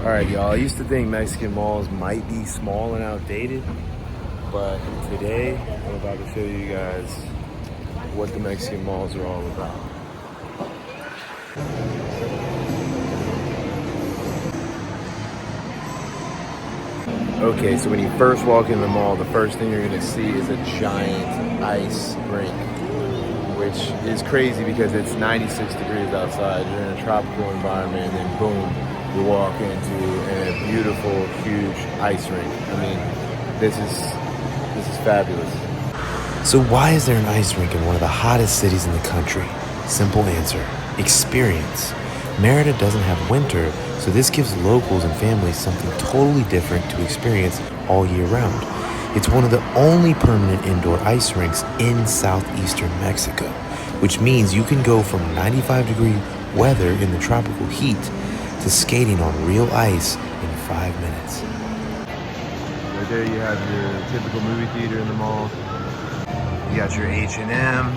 All right, y'all. I used to think Mexican malls might be small and outdated, but today I'm about to show you guys what the Mexican malls are all about. Okay, so when you first walk in the mall, the first thing you're gonna see is a giant ice rink, which is crazy because it's 96 degrees outside. You're in a tropical environment, and then boom, you walk into a beautiful, huge ice rink. I mean, this is fabulous. So why is there an ice rink in one of the hottest cities in the country? Simple answer: experience. Merida doesn't have winter, so this gives locals and families something totally different to experience all year round. It's one of the only permanent indoor ice rinks in southeastern Mexico, which means you can go from 95-degree weather in the tropical heat to skating on real ice in 5 minutes. Right there you have your typical movie theater in the mall. You got your H&M.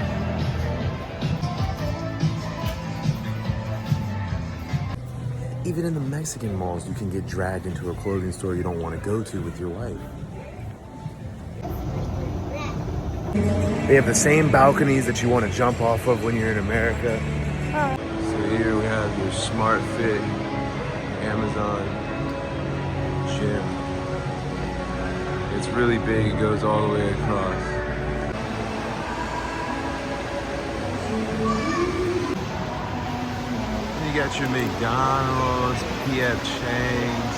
Even in the Mexican malls, you can get dragged into a clothing store you don't want to go to with your wife. They have the same balconies that you want to jump off of when you're in America. So here we have your Smart Fit Amazon gym. It's really big, it goes all the way across. You got your McDonald's, P.F. Chang's.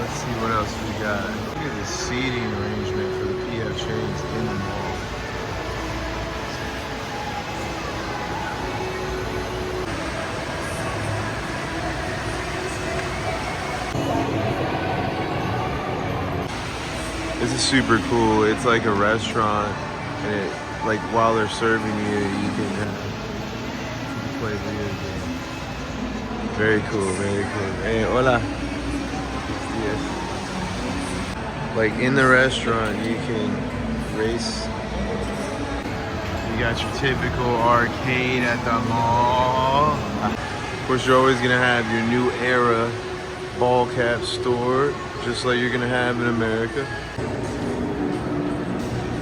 Let's see what else we got. Look at the seating arrangement for the P.F. Chang's in the mall. This is super cool. It's like a restaurant, and it, like while they're serving you, you can play video games. Very cool, very cool. Hey, hola. Yes. Like in the restaurant, you can race. You got your typical arcade at the mall. Of course, you're always gonna have your new era ball cap store, just like you're gonna have in America.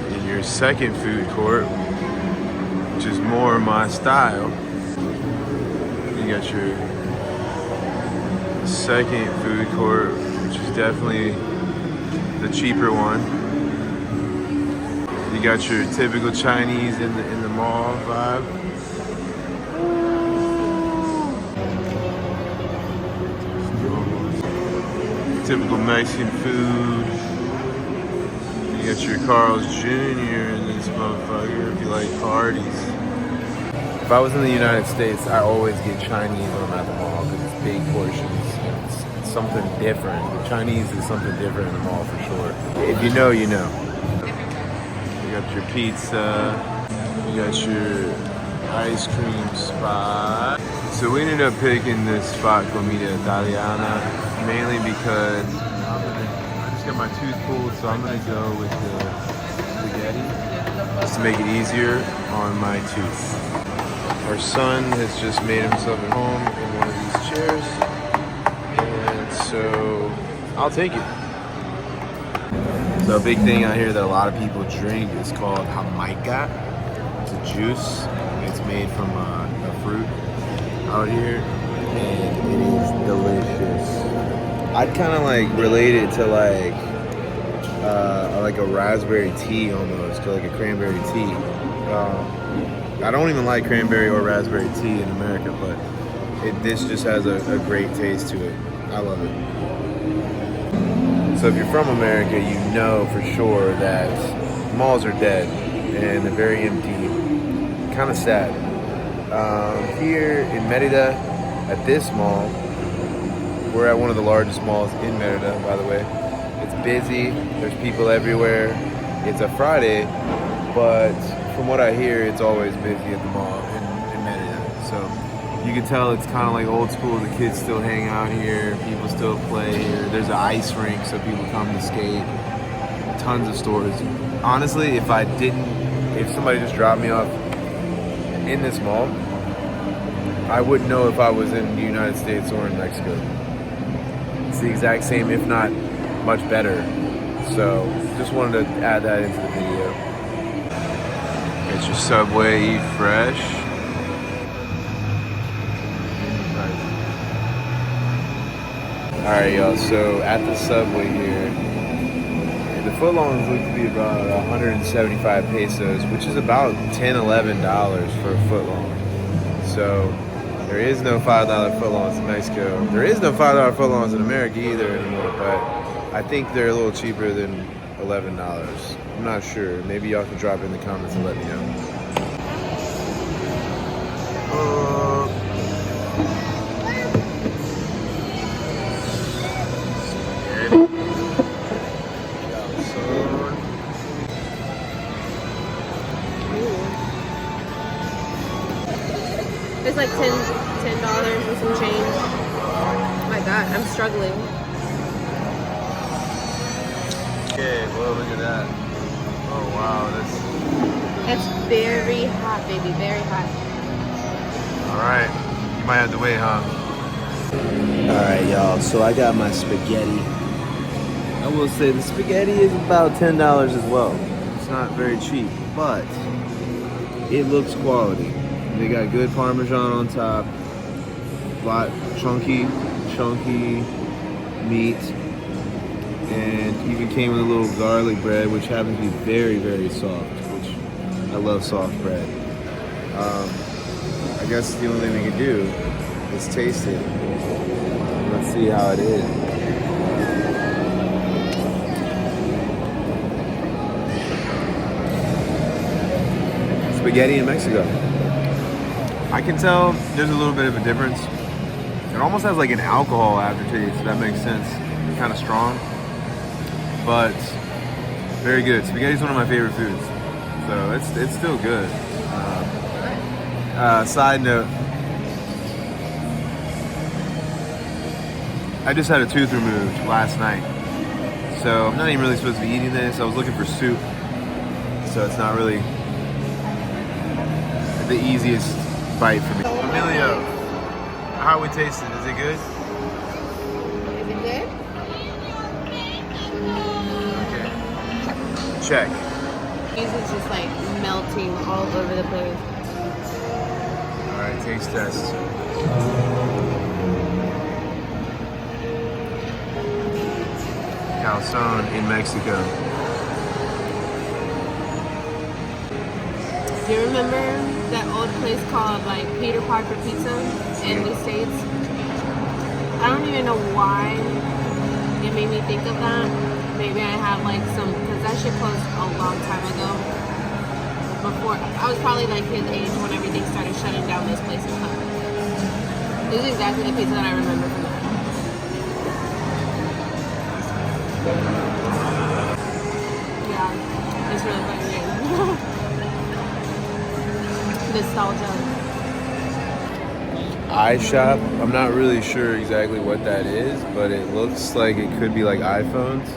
In your second food court, which is more my style, you got your second food court, which is definitely the cheaper one. You got your typical Chinese in the mall vibe. Typical Mexican food. You got your Carl's Jr. in this motherfucker if you like parties. If I was in the United States, I always get Chinese when I'm at the mall because it's big portions. It's something different. The Chinese is something different in the mall for sure. If you know, you know. You got your pizza. You got your ice cream spot. So we ended up picking this spot, Comida Italiana, mainly because I just got my tooth pulled, so I'm gonna go with the spaghetti just to make it easier on my tooth. Our son has just made himself at home in one of these chairs, and so I'll take it. So a big thing out here that a lot of people drink is called Jamaica. It's a juice. It's made from a fruit out here, and it is delicious. I'd kind of like relate it to like a raspberry tea almost, to like a cranberry tea. I don't even like cranberry or raspberry tea in America, but this just has a great taste to it. I love it. So if you're from America, you know for sure that malls are dead and they're very empty. Kind of sad. Here in Merida, at this mall, we're at one of the largest malls in Merida, by the way. It's busy, there's people everywhere. It's a Friday, but from what I hear, it's always busy at the mall in Merida. So you can tell it's kind of like old school. The kids still hang out here, people still play here. There's an ice rink, so people come to skate. Tons of stores. Honestly, if somebody just dropped me off in this mall, I wouldn't know if I was in the United States or in Mexico. It's the exact same, if not much better. So just wanted to add that into the video. Get your Subway, eat fresh. Alright y'all, so at the Subway here, the footlongs look to be about 175 pesos, which is about $10, $11 for a footlong. So there is no $5 footlongs in Mexico. There is no $5 footlongs in America either anymore, but I think they're a little cheaper than $11. I'm not sure. Maybe y'all can drop it in the comments and let me know. It's like $10 and some change. Oh my God, I'm struggling. Okay, well look at that. Oh wow, It's very hot, baby, very hot. alright. You might have to wait, huh? Alright, y'all, so I got my spaghetti. I will say the spaghetti is about $10 as well. It's not very cheap, but it looks quality. They got good Parmesan on top, lot chunky meat, and even came with a little garlic bread, which happens to be very, very soft, which I love soft bread. I guess the only thing we can do is taste it. Let's see how it is. Spaghetti in Mexico. I can tell there's a little bit of a difference. It almost has like an alcohol aftertaste, if that makes sense. Kind of strong, but very good. Spaghetti is one of my favorite foods, so it's still good. Side note, I just had a tooth removed last night, so I'm not even really supposed to be eating this. I was looking for soup, so it's not really the easiest bite for me. Emilio, how we tasting? Is it good? Is it good? Okay. Check. Cheese is just like melting all over the place. All right, taste test. Calzone in Mexico. Do you remember that old place called like Peter Piper Pizza in the States? I don't even know why it made me think of that. Maybe I have like some, because that shit closed a long time ago. Before, I was probably like his age when everything started shutting down those places. This is exactly the pizza that I remember from that. Yeah, it's really fucking good. Nostalgia. iShop. I'm not really sure exactly what that is, but it looks like it could be like iPhones.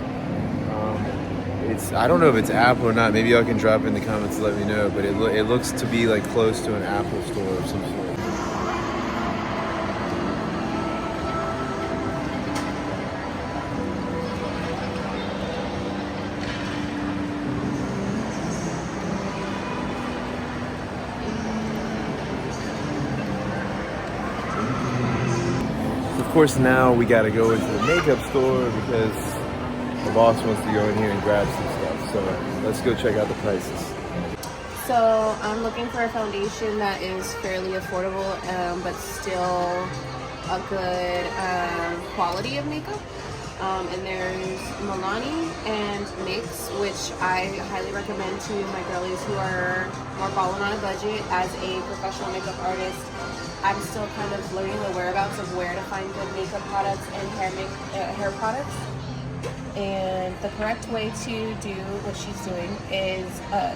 I don't know if it's Apple or not. Maybe y'all can drop it in the comments to let me know. But it looks to be like close to an Apple store of some sort. Of course, now we got to go into the makeup store because the boss wants to go in here and grab some stuff. So let's go check out the prices. So I'm looking for a foundation that is fairly affordable, but still a good quality of makeup. And there's Milani and NYX, which I highly recommend to my girlies who are more balling on a budget. As a professional makeup artist, I'm still kind of learning the whereabouts of where to find good makeup products and hair products. And the correct way to do what she's doing is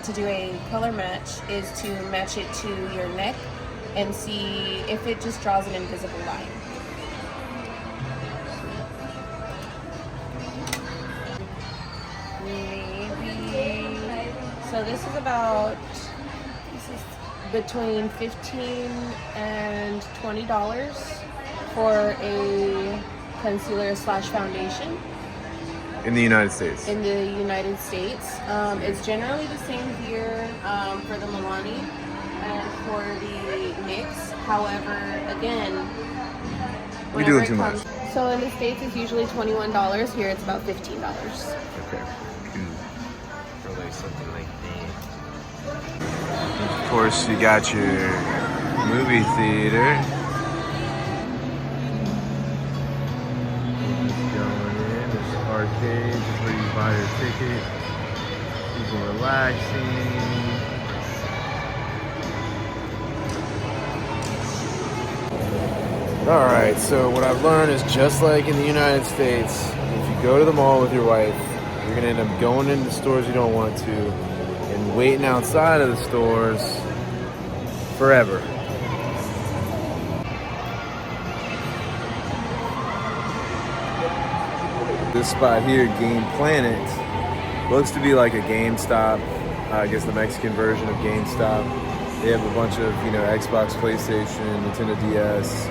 to do a color match is to match it to your neck and see if it just draws an invisible line. Maybe. So this is between $15 and $20 for a concealer slash foundation. In the United States. In the United States. It's generally the same here for the Milani and for the NYX. However, again, you're doing too much. So in the States, it's usually $21. Here, it's about $15. Okay. For like something like that. Of course, you got your movie theater. Arcade is where you buy your ticket. People relaxing. Alright, so what I've learned is just like in the United States, if you go to the mall with your wife, you're going to end up going into stores you don't want to and waiting outside of the stores forever. This spot here, Game Planet, looks to be like a GameStop. I guess the Mexican version of GameStop. They have a bunch of, Xbox, PlayStation, Nintendo DS,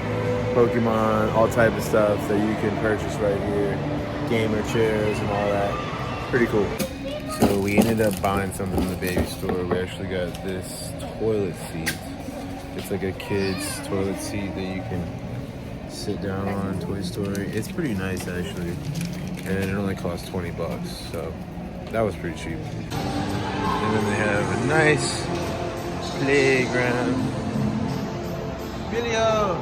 Pokemon, all type of stuff that you can purchase right here. Gamer chairs and all that. Pretty cool. So we ended up buying something in the baby store. We actually got this toilet seat. It's like a kid's toilet seat that you can sit down on, Toy Story. It's pretty nice actually. And it only cost 20 bucks, so that was pretty cheap. And then they have a nice playground. Video!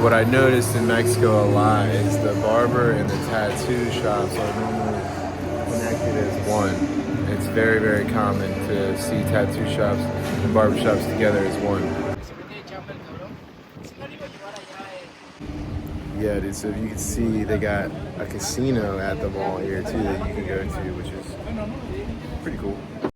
What I noticed in Mexico a lot is the barber and the tattoo shops are normally connected as one. It's very, very common to see tattoo shops and barber shops together as one. Yeah, dude, so you can see they got a casino at the mall here too that you can go to, which is pretty cool.